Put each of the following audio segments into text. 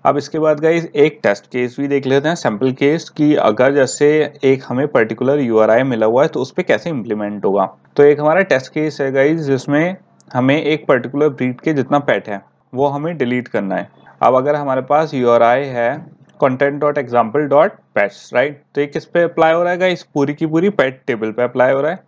अब इसके बाद गाइस एक टेस्ट केस भी देख लेते हैं, सैंपल केस, कि अगर जैसे एक हमें पर्टिकुलर यूआरआई मिला हुआ है तो उस पर कैसे इम्प्लीमेंट होगा। तो एक हमारा टेस्ट केस है गाइस जिसमें हमें एक पर्टिकुलर ब्रीड के जितना पेट है वो हमें डिलीट करना है। अब अगर हमारे पास यूआरआई है content.example.pets, राइट, तो ये किस पे अप्लाई हो रहा है गाइस, पूरी की पूरी पेट टेबल पे अप्लाई हो रहा है।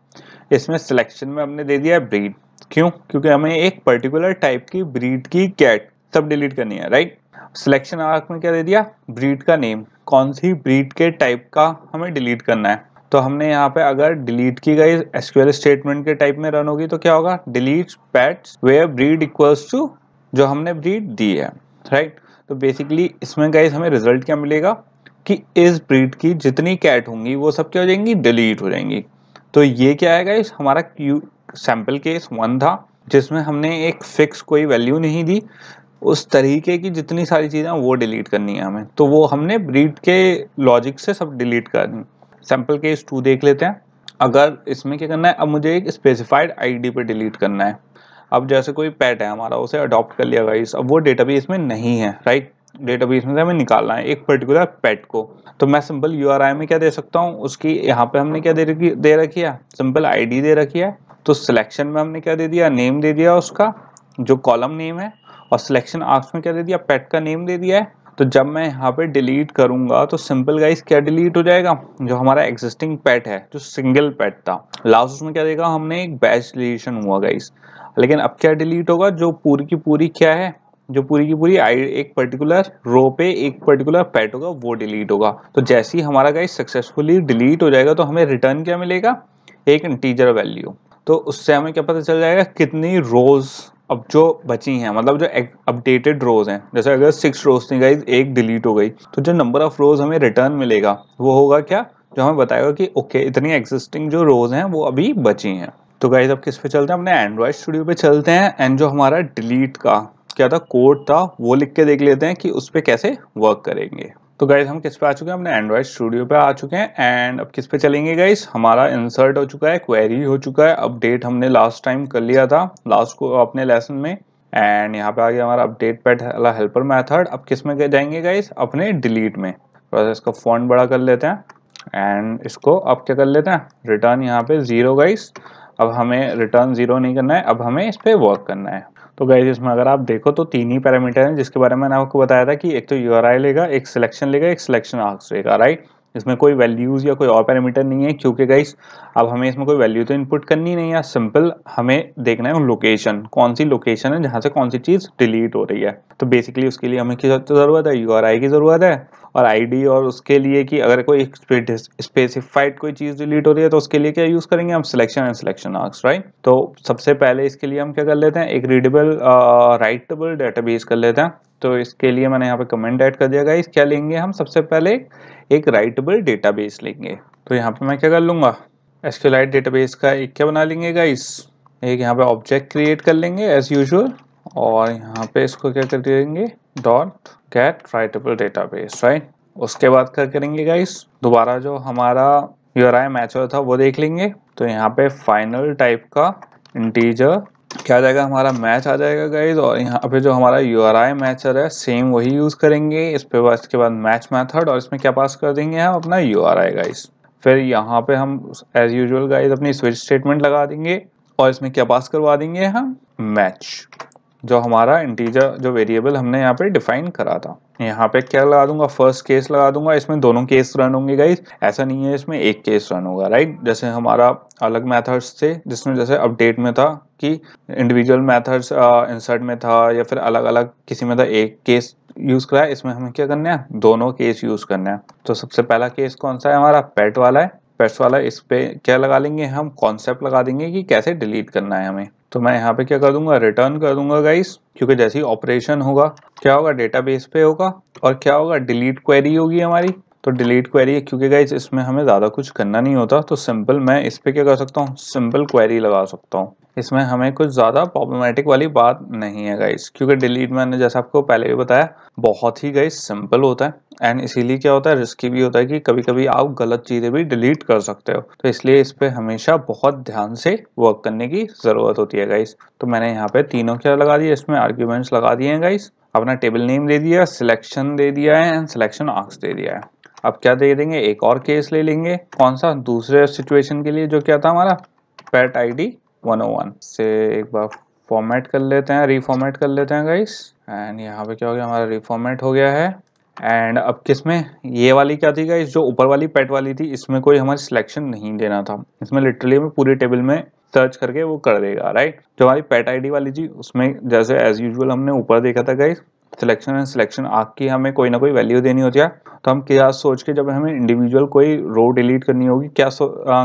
इसमें सिलेक्शन में हमने दे दिया है ब्रीड, क्यों, क्योंकि हमें एक पर्टिकुलर टाइप की ब्रीड की कैट सब डिलीट करनी है, राइट। सिलेक्शन आर्क में क्या दे दिया, ब्रीड का नेम, कौन सी ब्रीड के टाइप का हमें डिलीट करना है। तो हमने यहाँ पे अगर डिलीट की गई एसक्यूएल स्टेटमेंट के टाइप में रन होगी तो क्या होगा, delete pets where breed equals to जो हमने ब्रीड दी है, राइट। तो बेसिकली इसमें गाइस हमें रिजल्ट क्या मिलेगा कि इस ब्रीड की जितनी कैट होंगी वो सब क्या हो जाएंगी, डिलीट हो जाएंगी। तो ये क्या है गाइस, हमारा सैंपल केस 1 था जिसमें हमने एक फिक्स कोई वैल्यू नहीं दी, उस तरीके की जितनी सारी चीज़ें वो डिलीट करनी है हमें, तो वो हमने ब्रीड के लॉजिक से सब डिलीट करनी। सैंपल केस 2 देख लेते हैं। अगर इसमें क्या करना है, अब मुझे एक स्पेसिफाइड आईडी पे डिलीट करना है। अब जैसे कोई पेट है हमारा, उसे अडॉप्ट कर लिया गाइस, अब वो डेटाबेस में नहीं है, राइट, डेटाबेस में से हमें निकालना है एक पर्टिकुलर पेट को। तो मैं सिंपल यूआरआई में क्या दे सकता हूँ, उसकी यहाँ पे हमने क्या दे रखी है, सिंपल आईडी दे रखी है। तो सिलेक्शन में हमने क्या दे दिया, नेम दे दिया उसका, जो कॉलम नेम है, और सिलेक्शन आर्क्स में क्या दे दिया, पेट का नेम दे दिया है। तो जब मैं यहाँ पे डिलीट करूंगा तो सिंपल गाइस क्या डिलीट हो जाएगा, जो हमारा एग्जिस्टिंग पेट है, जो सिंगल पेट था लास्ट, उसमें क्या देगा, हमने एक बैच डिलीशन हुआ गाइस। लेकिन अब क्या डिलीट होगा, जो पूरी की पूरी क्या है, जो पूरी की पूरी एक पर्टिकुलर रो पे एक पर्टिकुलर पेट होगा वो डिलीट होगा। तो जैसे ही हमारा गाइस सक्सेसफुली डिलीट हो जाएगा तो हमें रिटर्न क्या मिलेगा, एक इंटीजर वैल्यू। तो उससे हमें क्या पता चल जाएगा, कितनी रोज अब जो बची हैं, मतलब जो अपडेटेड रोज हैं, जैसे अगर 6 रोज थी गाइस, एक डिलीट हो गई, तो जो नंबर ऑफ रोज हमें रिटर्न मिलेगा वो होगा क्या, जो हमें बताएगा कि ओके इतनी एग्जिस्टिंग जो रोज हैं वो अभी बची हैं। तो गाइस अब किस पे चलते हैं, अपने एंड्रॉइड स्टूडियो पे चलते हैं, एंड जो हमारा डिलीट का क्या था कोड था वो लिख के देख लेते हैं कि उस पर कैसे वर्क करेंगे। तो गाइस हम किस पे आ चुके हैं, अपने एंड्रॉइड स्टूडियो पे आ चुके हैं, एंड अब किस पे चलेंगे गाइस, हमारा इंसर्ट हो चुका है, क्वेरी हो चुका है, अपडेट हमने लास्ट टाइम कर लिया था लास्ट को अपने लेसन में, एंड यहाँ पे आ गया हमारा अपडेट पेट हेल्पर मेथड। अब किस में जाएंगे गाइस, अपने डिलीट में। थोड़ा सा इसका फॉन्ट बड़ा कर लेते हैं, एंड इसको अब क्या कर लेते हैं, रिटर्न यहाँ पे 0 गाइस। अब हमें रिटर्न 0 नहीं करना है, अब हमें इस पे वर्क करना है। तो गाइस इसमें अगर आप देखो तो 3 ही पैरामीटर हैं जिसके बारे में मैंने आपको बताया था, कि एक तो यूआरआई लेगा, एक सिलेक्शन लेगा, एक सिलेक्शन आर्क्स लेगा, राइट। इसमें कोई वैल्यूज या कोई और पैरामीटर नहीं है, क्योंकि गाइस अब हमें इसमें कोई वैल्यू तो इनपुट करनी नहीं है, सिंपल हमें देखना है लोकेशन, कौन सी लोकेशन है जहाँ से कौन सी चीज डिलीट हो रही है। तो बेसिकली उसके लिए हमें किस जरूरत है, यूआरआई की जरूरत है, और आईडी, और उसके लिए कि अगर कोई स्पेसिफाइड कोई चीज डिलीट हो रही है तो उसके लिए क्या यूज करेंगे हम, selection and selection arcs, right. तो सबसे पहले इसके लिए हम क्या कर लेते हैं, एक रीडेबल राइटेबल डेटाबेस कर लेते हैं। तो इसके लिए मैंने यहाँ पे कमेंट ऐड कर दिया गाइस, क्या लेंगे हम, सबसे पहले एक राइटेबल डेटाबेस लेंगे। तो यहाँ पे मैं क्या कर लूंगा, एसक्यूएलाइट डेटाबेस का एक क्या बना लेंगे गाइस, एक यहाँ पे ऑब्जेक्ट क्रिएट कर लेंगे एज यूजुअल, और यहाँ पे इसको क्या कर देंगे, dot gate writable database, right. उसके बाद क्या करेंगे गाइस, दोबारा जो हमारा यूआरआई मैचर था वो देख लेंगे। तो यहाँ पे फाइनल टाइप का इंटीजर क्या आ जाएगा, हमारा मैच आ जाएगा गाइस, और यहाँ पे जो हमारा यूआरआई मैचर है सेम वही यूज करेंगे इस पे, इसके बाद मैच मेथड, और इसमें क्या पास कर देंगे हम, अपना यूआरआई गाइस। फिर यहाँ पे हम एज यूजुअल गाइस अपनी स्विच स्टेटमेंट लगा देंगे, और इसमें क्या पास करवा देंगे हम, मैच, जो हमारा इंटीजर जो वेरिएबल हमने यहाँ पे डिफाइन करा था। यहाँ पे क्या लगा दूंगा, फर्स्ट केस लगा दूंगा, इसमें दोनों केस रन होंगे गाइस, ऐसा नहीं है इसमें एक केस रन होगा, राइट। जैसे हमारा अलग मेथड्स थे जिसमें जैसे अपडेट में था कि इंडिविजुअल मेथड्स इंसर्ट में था, या फिर अलग अलग किसी में था एक केस यूज करा है, इसमें हमें क्या करना है, दोनों केस यूज करना है। तो सबसे पहला केस कौन सा है, हमारा पेट वाला है, पेट्स वाला, इस पे क्या लगा लेंगे हम, कॉन्सेप्ट लगा देंगे कि कैसे डिलीट करना है हमें। तो मैं यहाँ पे क्या कर दूंगा, रिटर्न कर दूंगा गाइस, क्योंकि जैसे ही ऑपरेशन होगा क्या होगा, डेटाबेस पे होगा, और क्या होगा, डिलीट क्वेरी होगी हमारी। तो डिलीट क्वेरी है, क्योंकि गाइस इसमें हमें ज़्यादा कुछ करना नहीं होता, तो सिंपल मैं इस पे क्या कर सकता हूँ, सिंपल क्वेरी लगा सकता हूँ। इसमें हमें कुछ ज़्यादा प्रॉब्लमेटिक वाली बात नहीं है गाइस, क्योंकि डिलीट मैंने जैसा आपको पहले भी बताया बहुत ही गाइस सिंपल होता है, एंड इसीलिए क्या होता है, रिस्की भी होता है कि कभी कभी आप गलत चीज़ें भी डिलीट कर सकते हो। तो इसलिए इस पे हमेशा बहुत ध्यान से वर्क करने की ज़रूरत होती है गाइस। तो मैंने यहाँ पे तीनों क्या लगा दिए, इसमें आर्ग्यूमेंट्स लगा दिए हैं गाइस, अपना टेबल नेम दे दिया, सिलेक्शन दे दिया है एंड सिलेक्शन आर्क्स दे दिया है। अब क्या दे देंगे, एक और केस ले लेंगे, कौन सा, दूसरे सिचुएशन के लिए जो क्या था हमारा पेट आईडी 101 से एक बार फॉर्मेट कर लेते हैं, रीफॉर्मेट कर लेते हैं गाइस। एंड यहाँ पे क्या हो गया, हमारा रीफॉर्मेट हो गया है। एंड अब किसमें, ये वाली क्या थी गाइस, जो ऊपर वाली पेट वाली थी, इसमें कोई हमारी सिलेक्शन नहीं देना था, इसमें लिटरली हमें पूरी टेबल में सर्च करके वो कर देगा, राइट। जो हमारी पेट आईडी वाली थी उसमें जैसे एज यूजुअल हमने ऊपर देखा था guys, selection and selection arc की हमें कोई ना कोई वैल्यू देनी होती है। तो हम क्या सोच के, जब हमें इंडिविजुअल कोई रो डिलीट करनी होगी, क्या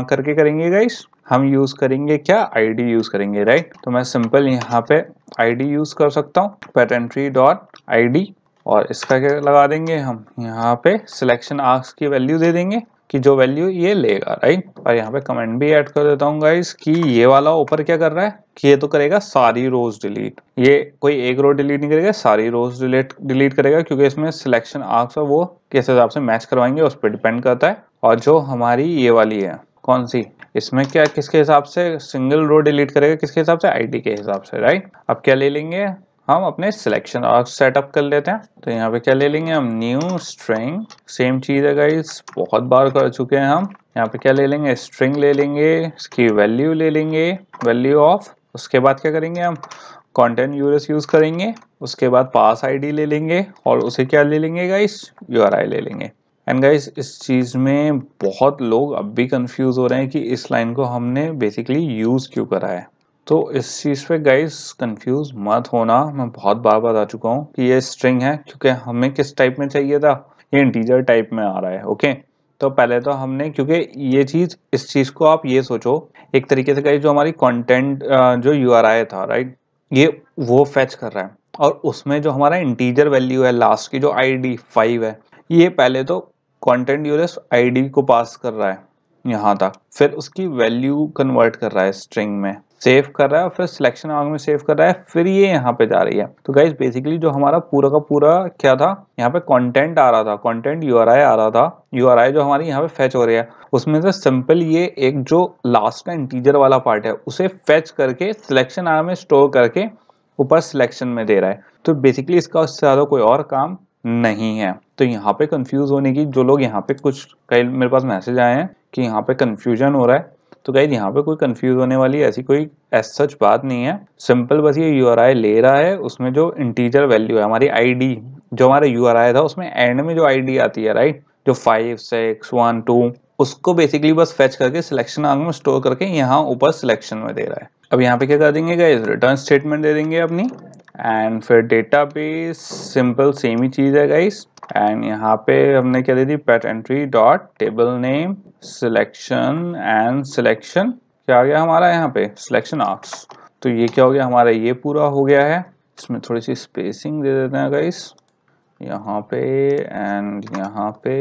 करके करेंगे गाइस, हम यूज करेंगे क्या, आईडी यूज करेंगे, राइट। तो मैं सिंपल यहाँ पे आईडी यूज कर सकता हूँ, पेटेंट्री डॉट आईडी, और इसका क्या लगा देंगे हम, यहाँ पे सिलेक्शन आर्क्स की वैल्यू दे देंगे कि जो वैल्यू ये लेगा, राइट। और यहाँ पे कमेंट भी ऐड कर देता हूँ गाइस कि ये वाला ऊपर क्या कर रहा है कि ये तो करेगा सारी रोज डिलीट, ये कोई एक रो डिलीट नहीं करेगा, सारी रोज डिलीट करेगा, क्योंकि इसमें सिलेक्शन आर्क्स है वो किस हिसाब से मैच करवाएंगे उस पर डिपेंड करता है। और जो हमारी ये वाली है कौन सी, इसमें क्या किसके हिसाब से सिंगल रो डिलीट करेगा, किसके हिसाब से, आईडी के हिसाब से, राइट। अब क्या ले लेंगे हम, अपने सिलेक्शन आर्क सेटअप कर लेते हैं। तो यहाँ पे क्या ले लेंगे हम, न्यू स्ट्रिंग, सेम चीज है गाइस, बहुत बार कर चुके हैं हम। यहाँ पे क्या ले लेंगे, स्ट्रिंग ले लेंगे, इसकी वैल्यू ले लेंगे, वैल्यू ऑफ, उसके बाद क्या करेंगे हम, कंटेंट यूआरएल यूज करेंगे, उसके बाद पास आईडी ले लेंगे, और उसे क्या ले लेंगे गाइस, यूआरआई ले लेंगे। एंड गाइस इस चीज में बहुत लोग अब भी कंफ्यूज हो रहे हैं कि इस लाइन को हमने बेसिकली यूज क्यों करा है। तो इस चीज़ पे गाइस कंफ्यूज मत होना, मैं बहुत बार बता चुका हूँ कि ये स्ट्रिंग है, क्योंकि हमें किस टाइप में चाहिए था, ये इंटीजर टाइप में आ रहा है, ओके। तो पहले तो हमने, क्योंकि ये चीज़, इस चीज़ को आप ये सोचो एक तरीके से गाइस, जो हमारी कंटेंट जो यूआरआई था, राइट, ये वो फेच कर रहा है, और उसमें जो हमारा इंटीजर वैल्यू है लास्ट की, जो आईडी 5 है, ये पहले तो कंटेंट यूआरएल आईडी को पास कर रहा है यहाँ तक, फिर उसकी वैल्यू कन्वर्ट कर रहा है स्ट्रिंग में, सेव कर रहा है, और फिर सिलेक्शन आर्क में सेव कर रहा है, फिर ये यहाँ पे जा रही है। तो गाइस बेसिकली जो हमारा पूरा का पूरा क्या था, यहाँ पे कंटेंट आ रहा था, कंटेंट यूआरआई आ रहा था, यूआरआई जो हमारी यहाँ पे फेच हो रही है, उसमें से सिंपल ये एक जो लास्ट का इंटीजर वाला पार्ट है उसे फेच करके सिलेक्शन आर्क में स्टोर करके ऊपर सिलेक्शन में दे रहा है। तो बेसिकली इसका उससे ज्यादा कोई और काम नहीं है। तो यहाँ पे कंफ्यूज होने की, जो लोग यहाँ पे कुछ, कई मेरे पास मैसेज आए हैं कि यहाँ पे कंफ्यूजन हो रहा है, तो गाइस यहाँ पे कोई कंफ्यूज होने वाली ऐसी कोई एज सच बात नहीं है। सिंपल बस ये यूआरआई ले रहा है, उसमें जो इंटीजर वैल्यू है हमारी आईडी, जो हमारा यूआरआई था उसमें एंड में जो आईडी आती है, राइट, जो 5 6 1 2, उसको बेसिकली बस फेच करके सिलेक्शन आर्क में स्टोर करके यहाँ ऊपर सिलेक्शन में दे रहा है। अब यहाँ पे क्या कर देंगे गाइस, रिटर्न स्टेटमेंट दे देंगे अपनी, एंड फिर डेटाबेस, सिंपल सेम ही चीज है गाइस। एंड यहाँ पे हमने क्या दे दी, पेटेंट्री dot table name selection and selection, क्या आ गया हमारा यहाँ पे, सिलेक्शन आर्क्स। तो ये क्या हो गया हमारा, ये पूरा हो गया है। इसमें थोड़ी सी स्पेसिंग दे देते हैं गाइस, यहाँ पे एंड यहाँ पे।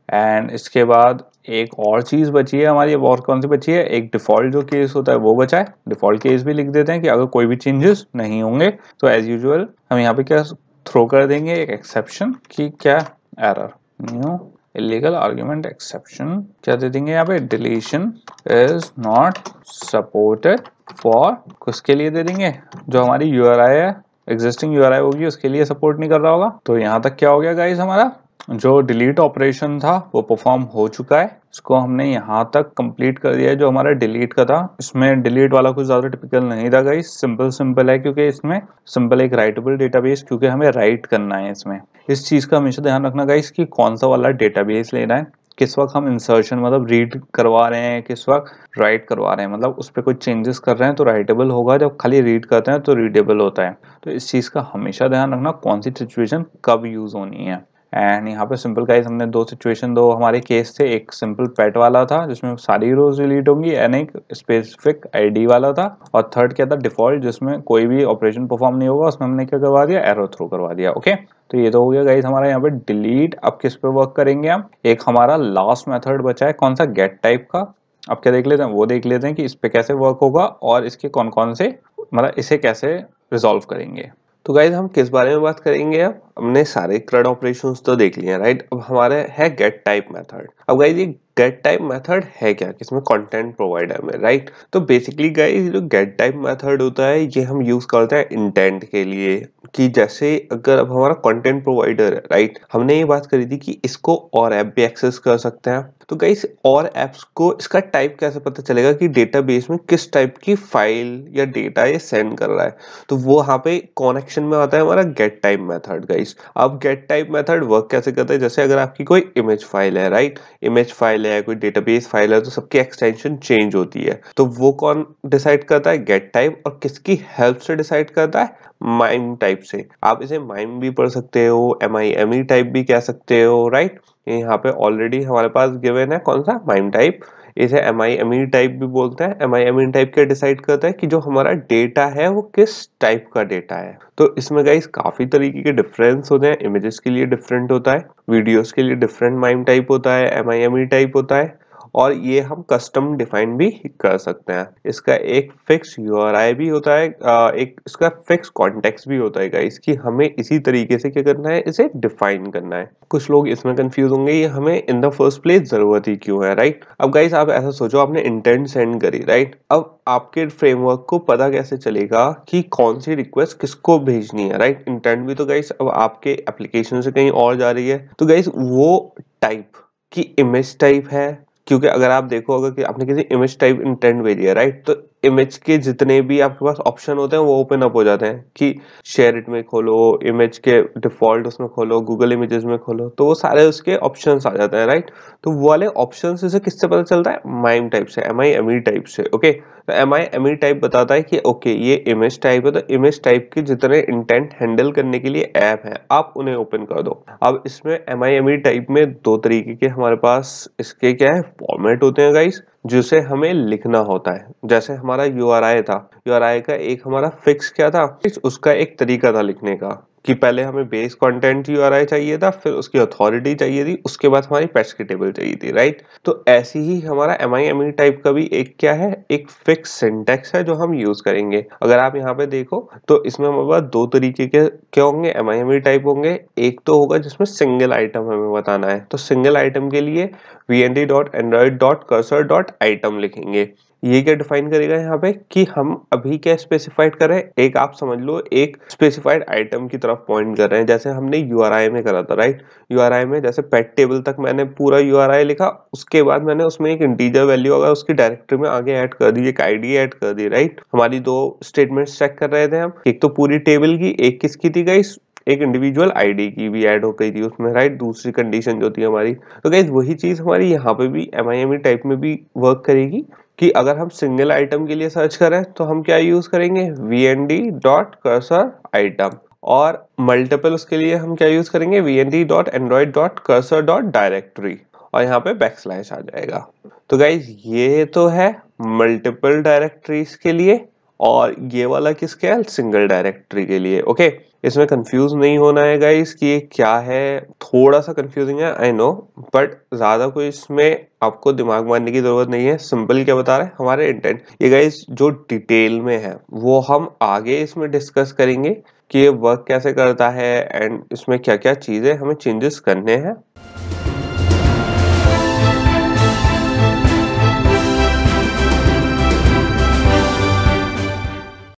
एंड इसके बाद एक और चीज बची है हमारी, और कौन सी बची है, एक डिफॉल्ट जो केस होता है वो बचा है। डिफॉल्ट केस भी लिख देते हैं कि अगर कोई भी चेंजेस नहीं होंगे तो एज यूजुअल हम यहाँ पे क्या थ्रो कर देंगे, एक एक्सेप्शन की, क्या, error, new illegal argument exception, क्या दे देंगे यहाँ पे, deletion is not supported for, किसके लिए दे देंगे, जो हमारी यूआरआई है, एग्जिस्टिंग यूआरआई होगी उसके लिए सपोर्ट नहीं कर रहा होगा। तो यहाँ तक क्या हो गया गाइस, हमारा जो डिलीट ऑपरेशन था वो परफॉर्म हो चुका है, इसको हमने यहाँ तक कंप्लीट कर दिया है। जो हमारा डिलीट का था, इसमें डिलीट वाला कुछ ज्यादा टिपिकल नहीं था गाइस, सिंपल है, क्योंकि इसमें सिंपल एक राइटेबल डेटाबेस, क्योंकि हमें राइट करना है इसमें। इस चीज का हमेशा ध्यान रखना गाइस कि कौन सा वाला डेटाबेस लेना है, किस वक्त हम इंसर्शन मतलब रीड करवा रहे हैं, किस वक्त राइट करवा रहे हैं, मतलब उस पर कोई चेंजेस कर रहे हैं तो राइटेबल होगा, जब खाली रीड करते हैं तो रीडेबल होता है। तो इस चीज का हमेशा ध्यान रखना, कौन सी सिचुएशन कब यूज होनी है। एंड यहाँ पे सिंपल गाइस हमने दो हमारे केस थे, एक सिंपल पेट वाला था जिसमें सारी रोज डिलीट होंगी, एंड एक स्पेसिफिक आईडी वाला था, और थर्ड क्या था, डिफॉल्ट, जिसमें कोई भी ऑपरेशन परफॉर्म नहीं होगा, उसमें हमने क्या करवा दिया, एरो थ्रो करवा दिया, ओके। तो ये तो हो गया गाइस हमारा यहाँ पे डिलीट। अब किस पे वर्क करेंगे हम, एक हमारा लास्ट मेथड बचा है, कौन सा, गेट टाइप का। अब क्या देख लेते हैं, वो देख लेते हैं कि इस पे कैसे वर्क होगा और इसके कौन कौन से, मतलब इसे कैसे रिजॉल्व करेंगे। तो गाइज हम किस बारे में बात करेंगे, अब हमने सारे CRUD ऑपरेशंस तो देख लिए हैं, राइट। अब हमारे है गेट टाइप मेथड। अब गाइज ये गेट टाइप मेथड है क्या, किसमें, कंटेंट प्रोवाइडर में, राइट। तो बेसिकली गाइज जो गेट टाइप मेथड होता है ये हम यूज करते हैं इंटेंट के लिए, कि जैसे अगर अब हमारा कंटेंट प्रोवाइडर है, राइट, हमने ये बात करी थी कि इसको और ऐप भी एक्सेस कर सकते हैं। तो गाइस और ऐप्स को इसका टाइप कैसे पता चलेगा कि डेटाबेस में किस टाइप की फाइल या डेटा ये सेंड कर रहा है? तो वो यहाँ पे कनेक्शन में आता है हमारा गेट टाइप मेथड गाइस। अब गेट टाइप मेथड वर्क कैसे करता है? जैसे अगर आपकी कोई इमेज फाइल है, राइट, इमेज फाइल है, कोई डेटाबेस फाइल है, तो सबकी एक्सटेंशन चेंज होती है। तो वो कौन डिसाइड करता है? Get type. और किसकी हेल्प से डिसाइड करता है? माइम टाइप से। आप इसे माइम भी पढ़ सकते हो, MIME टाइप भी कह सकते हो, राइट। यहाँ पे ऑलरेडी हमारे पास गिवन है कौन सा? Mime type. इसे MIME टाइप भी बोलते हैं। MIME टाइप क्या डिसाइड करता है कि जो हमारा डेटा है वो किस टाइप का डेटा है। तो इसमें गाइस काफी तरीके के डिफरेंस होते हैं। इमेजेस के लिए डिफरेंट होता है, वीडियोस के लिए डिफरेंट माइम टाइप होता है, MIME टाइप होता है, और ये हम कस्टम डिफाइन भी कर सकते हैं। इसका एक फिक्स URI भी होता है, एक इसका फिक्स कॉन्टेक्स्ट भी होता है गाइस, कि हमें इसी तरीके से क्या करना है, इसे डिफाइन करना है। कुछ लोग इसमें कंफ्यूज होंगे, ये हमें इन द फर्स्ट प्लेस जरूरत ही क्यों है, राइट। अब गाइस आप ऐसा सोचो, आपने इंटेंट सेंड करी, राइट। अब आपके फ्रेमवर्क को पता कैसे चलेगा कि कौन सी रिक्वेस्ट किसको भेजनी है, राइट। इंटेंट भी तो गाइस अब आपके एप्लीकेशन से कहीं और जा रही है। तो गाइस वो टाइप की इमेज टाइप है, क्योंकि अगर आप देखो कि आपने किसी इमेज टाइप इंटेंट भेजी है, राइट, तो इमेज के जितने भी आपके पास ऑप्शन होते हैं वो ओपन अप हो जाते हैं कि शेयर इट में खोलो, इमेज के डिफॉल्ट उसमें खोलो, गूगल इमेजेस में खोलो, तो वो सारे उसके ऑप्शंस आ जाते हैं, राइट। तो वो वाले ऑप्शंस से किससे पता चलता है? माइम टाइप से, MIME टाइप से। ओके, तो MIME टाइप बताता है कि ओके ये इमेज टाइप है, तो इमेज टाइप के जितने इंटेंट हैंडल करने के लिए ऐप है आप उन्हें ओपन कर दो। अब इसमें MIME टाइप में दो तरीके के हमारे पास इसके क्या है, फॉर्मेट होते हैं गाइस, जिसे हमें लिखना होता है। जैसे हमारा URI था, URI का एक हमारा फिक्स क्या था, उसका एक तरीका था लिखने का, कि पहले हमें बेस कंटेंट URI चाहिए था, फिर उसकी अथॉरिटी चाहिए थी, उसके बाद हमारी पेट्स की टेबल चाहिए थी, राइट। तो ऐसी ही हमारा MIME टाइप का भी एक क्या है, एक फिक्स सिंटैक्स है जो हम यूज करेंगे। अगर आप यहाँ पे देखो तो इसमें हमारे पास दो तरीके के क्या होंगे, MIME टाइप होंगे। एक तो होगा जिसमें सिंगल आइटम हमें बताना है, तो सिंगल आइटम के लिए vnd.android.cursor.item लिखेंगे। ये क्या डिफाइन करेगा यहाँ पे कि हम अभी क्या स्पेसिफाइड कर रहे हैं, एक आप समझ लो एक स्पेसिफाइड आइटम की तरफ पॉइंट कर रहे हैं, जैसे हमने URI में करा था, राइट। URI में जैसे पेट टेबल तक मैंने पूरा URI लिखा, उसके बाद मैंने उसमें एक इंटीजर वैल्यू अगर उसकी डायरेक्टरी में आगे ऐड कर दी, एक ID ऐड कर दी, राइट। हमारी दो स्टेटमेंट्स चेक कर रहे थे हम, एक तो पूरी टेबल की, एक किसकी थी गाइस, एक इंडिविजुअल ID की भी ऐड हो गई थी उसमें, राइट। दूसरी कंडीशन जो थी हमारी, तो गाइस वही चीज हमारी यहाँ पे भी MIME टाइप में भी वर्क करेगी, कि अगर हम सिंगल आइटम के लिए सर्च करें तो हम क्या यूज करेंगे, vnd.cursor_item, और मल्टीपल उसके लिए हम क्या यूज करेंगे, vnd.android.cursor.directory, और यहाँ पे बैकस्लैश आ जाएगा। तो गाइज ये तो है मल्टीपल डायरेक्टरीज के लिए, और ये वाला किसके है, सिंगल डायरेक्टरी के लिए। ओके, इसमें कंफ्यूज नहीं होना है गाइस कि ये क्या है, थोड़ा सा कंफ्यूजिंग है आई नो, बट ज्यादा कोई इसमें आपको दिमाग मारने की जरूरत नहीं है। सिंपल क्या बता रहे हैं हमारे इंटेंट, ये गाइस जो डिटेल में है वो हम आगे इसमें डिस्कस करेंगे कि ये वर्क कैसे करता है एंड इसमें क्या क्या चीजें हमें चेंजेस करने हैं